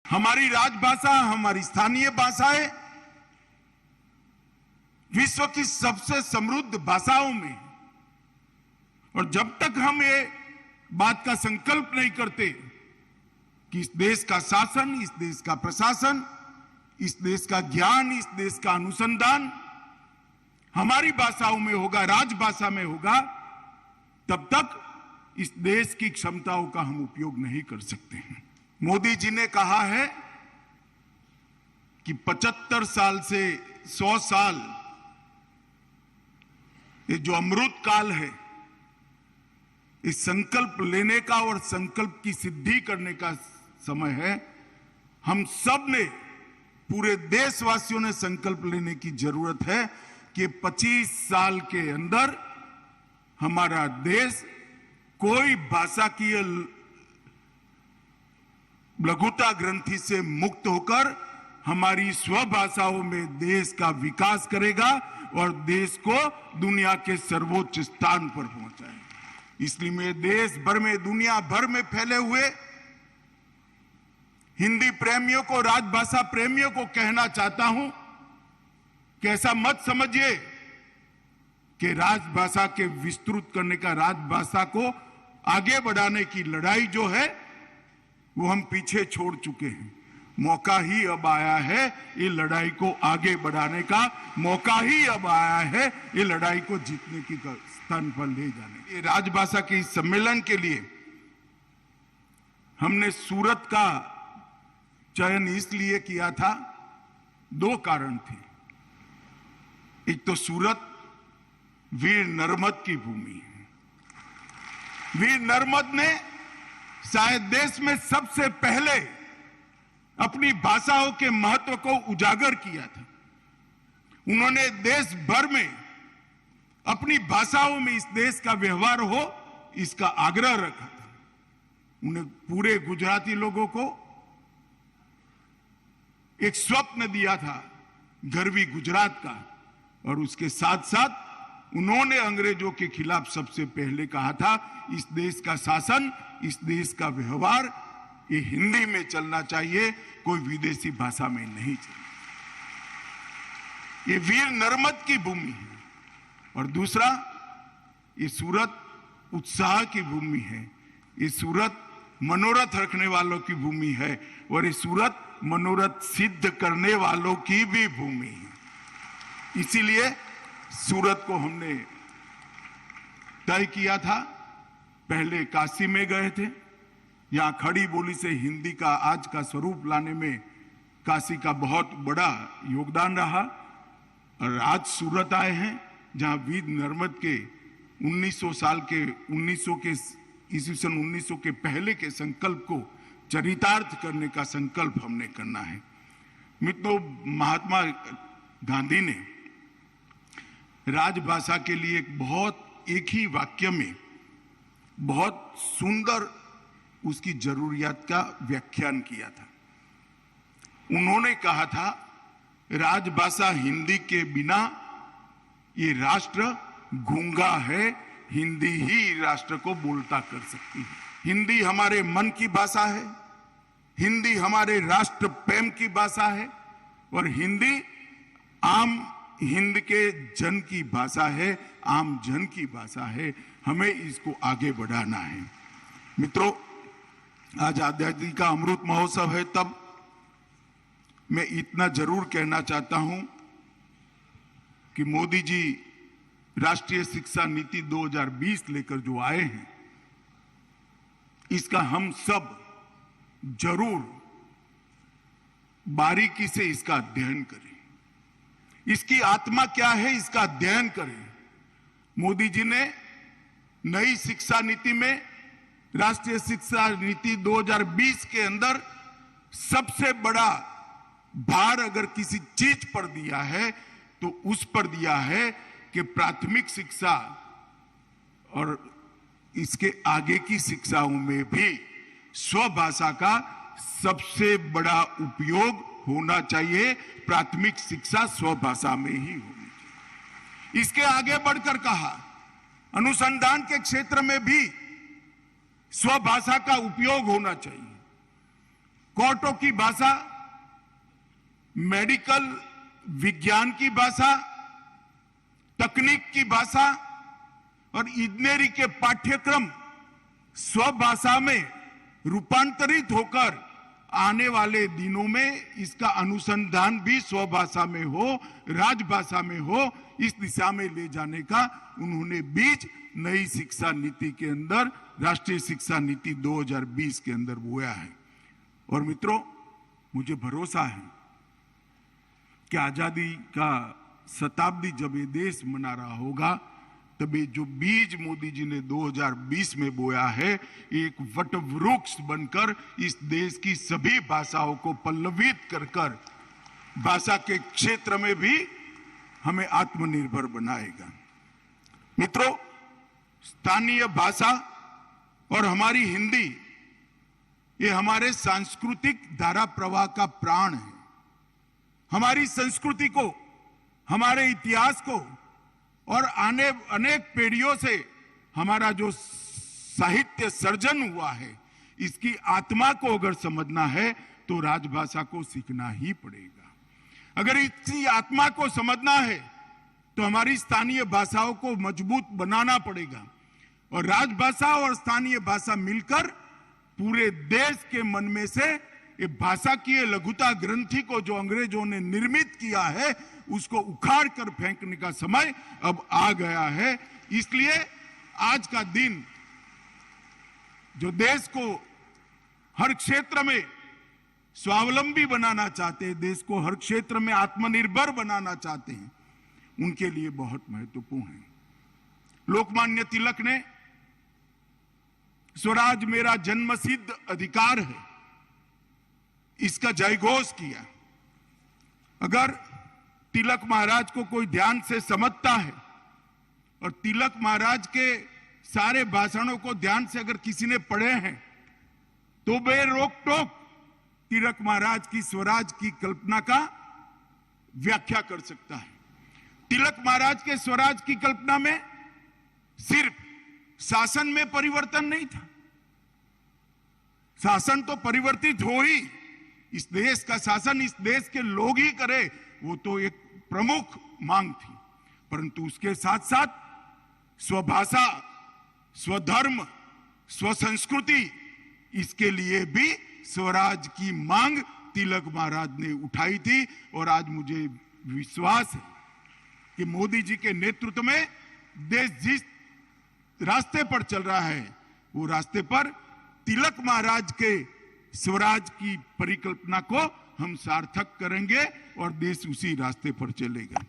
हमारी राजभाषा, हमारी स्थानीय भाषाएं विश्व की सबसे समृद्ध भाषाओं में, और जब तक हम ये बात का संकल्प नहीं करते कि इस देश का शासन, इस देश का प्रशासन, इस देश का ज्ञान, इस देश का अनुसंधान हमारी भाषाओं में होगा, राजभाषा में होगा, तब तक इस देश की क्षमताओं का हम उपयोग नहीं कर सकते हैं। मोदी जी ने कहा है कि 75 साल से 100 साल ये जो अमृत काल है, इस संकल्प लेने का और संकल्प की सिद्धि करने का समय है। हम सब ने, पूरे देशवासियों ने संकल्प लेने की जरूरत है कि 25 साल के अंदर हमारा देश कोई भाषा की लघुता ग्रंथि से मुक्त होकर हमारी स्वभाषाओं में देश का विकास करेगा और देश को दुनिया के सर्वोच्च स्थान पर पहुंचाएगा। इसलिए मैं देश भर में, दुनिया भर में फैले हुए हिंदी प्रेमियों को, राजभाषा प्रेमियों को कहना चाहता हूं कि ऐसा मत समझिए कि राजभाषा के विस्तृत करने का, राजभाषा को आगे बढ़ाने की लड़ाई जो है वो हम पीछे छोड़ चुके हैं। मौका ही अब आया है ये लड़ाई को आगे बढ़ाने का, मौका ही अब आया है ये लड़ाई को जीतने की स्थान पर ले जाने। ये राजभाषा के इस सम्मेलन के लिए हमने सूरत का चयन इसलिए किया था, 2 कारण थे। एक तो सूरत वीर नर्मद की भूमि है। वीर नर्मद ने शायद देश में सबसे पहले अपनी भाषाओं के महत्व को उजागर किया था। उन्होंने देश भर में अपनी भाषाओं में इस देश का व्यवहार हो, इसका आग्रह रखा था। उन्हें पूरे गुजराती लोगों को एक स्वप्न दिया था गरवी गुजरात का, और उसके साथ साथ उन्होंने अंग्रेजों के खिलाफ सबसे पहले कहा था इस देश का शासन, इस देश का व्यवहार ये हिंदी में चलना चाहिए, कोई विदेशी भाषा में नहीं चलना। ये वीर नर्मद की भूमि है। और दूसरा, ये सूरत उत्साह की भूमि है। ये सूरत मनोरथ रखने वालों की भूमि है, और ये सूरत मनोरथ सिद्ध करने वालों की भी भूमि है। इसीलिए सूरत को हमने तय किया था। पहले काशी में गए थे, यहां खड़ी बोली से हिंदी का आज का स्वरूप लाने में काशी का बहुत बड़ा योगदान रहा, और आज सूरत आए हैं जहां वीर नर्मद के 1900 साल के 1900 के ईस्वी सन 1900 के पहले के संकल्प को चरितार्थ करने का संकल्प हमने करना है। मित्रों, महात्मा गांधी ने राजभाषा के लिए एक ही वाक्य में बहुत सुंदर उसकी जरूरियात का व्याख्यान किया था। उन्होंने कहा था, राजभाषा हिंदी के बिना ये राष्ट्र गूंगा है, हिंदी ही राष्ट्र को बोलता कर सकती है। हिंदी हमारे मन की भाषा है, हिंदी हमारे राष्ट्र प्रेम की भाषा है, और हिंदी आम हिंद के जन की भाषा है, आम जन की भाषा है। हमें इसको आगे बढ़ाना है। मित्रों, आज आजादी का अमृत महोत्सव है, तब मैं इतना जरूर कहना चाहता हूं कि मोदी जी राष्ट्रीय शिक्षा नीति 2020 लेकर जो आए हैं, इसका हम सब जरूर बारीकी से इसका अध्ययन करें। इसकी आत्मा क्या है, इसका अध्ययन करें। मोदी जी ने नई शिक्षा नीति में, राष्ट्रीय शिक्षा नीति 2020 के अंदर सबसे बड़ा भार अगर किसी चीज पर दिया है तो उस पर दिया है कि प्राथमिक शिक्षा और इसके आगे की शिक्षाओं में भी स्वभाषा का सबसे बड़ा उपयोग होना चाहिए। प्राथमिक शिक्षा स्वभाषा में ही होनी चाहिए। इसके आगे बढ़कर कहा, अनुसंधान के क्षेत्र में भी स्वभाषा का उपयोग होना चाहिए। कोर्टों की भाषा, मेडिकल विज्ञान की भाषा, तकनीक की भाषा और इंजीनियरिंग के पाठ्यक्रम स्वभाषा में रूपांतरित होकर आने वाले दिनों में इसका अनुसंधान भी स्वभाषा में हो, राजभाषा में हो, इस दिशा में ले जाने का उन्होंने बीज नई शिक्षा नीति के अंदर, राष्ट्रीय शिक्षा नीति 2020 के अंदर बोया है। और मित्रों, मुझे भरोसा है कि आजादी का शताब्दी जब ये देश मना रहा होगा, तब ये जो बीज मोदी जी ने 2020 में बोया है, एक वट वृक्ष बनकर इस देश की सभी भाषाओं को पल्लवित कर भाषा के क्षेत्र में भी हमें आत्मनिर्भर बनाएगा। मित्रों, स्थानीय भाषा और हमारी हिंदी, ये हमारे सांस्कृतिक धारा प्रवाह का प्राण है। हमारी संस्कृति को, हमारे इतिहास को और आने अनेक पीढ़ियों से हमारा जो साहित्य सर्जन हुआ है, इसकी आत्मा को अगर समझना है तो राजभाषा को सीखना ही पड़ेगा। अगर इसकी आत्मा को समझना है तो हमारी स्थानीय भाषाओं को मजबूत बनाना पड़ेगा और राजभाषा और स्थानीय भाषा मिलकर पूरे देश के मन में से ये भाषा की लघुता ग्रंथि को जो अंग्रेजों ने निर्मित किया है, उसको उखाड़ कर फेंकने का समय अब आ गया है। इसलिए आज का दिन जो देश को हर क्षेत्र में स्वावलंबी बनाना चाहते हैं, देश को हर क्षेत्र में आत्मनिर्भर बनाना चाहते हैं, उनके लिए बहुत महत्वपूर्ण है। लोकमान्य तिलक ने स्वराज मेरा जन्मसिद्ध अधिकार है, इसका जयघोष किया। अगर तिलक महाराज को कोई ध्यान से समझता है और तिलक महाराज के सारे भाषणों को ध्यान से अगर किसी ने पढ़े हैं, तो बेरोक टोक तिलक महाराज की स्वराज की कल्पना का व्याख्या कर सकता है। तिलक महाराज के स्वराज की कल्पना में सिर्फ शासन में परिवर्तन नहीं था, शासन तो परिवर्तित हो ही, इस देश का शासन इस देश के लोग ही करे, वो तो एक प्रमुख मांग थी, परंतु उसके साथ साथ स्वभाषा, स्वधर्म, स्वसंस्कृति, इसके लिए भी स्वराज की मांग तिलक महाराज ने उठाई थी। और आज मुझे विश्वास है कि मोदी जी के नेतृत्व में देश जिस रास्ते पर चल रहा है, वो रास्ते पर तिलक महाराज के स्वराज की परिकल्पना को हम सार्थक करेंगे और देश उसी रास्ते पर चलेगा।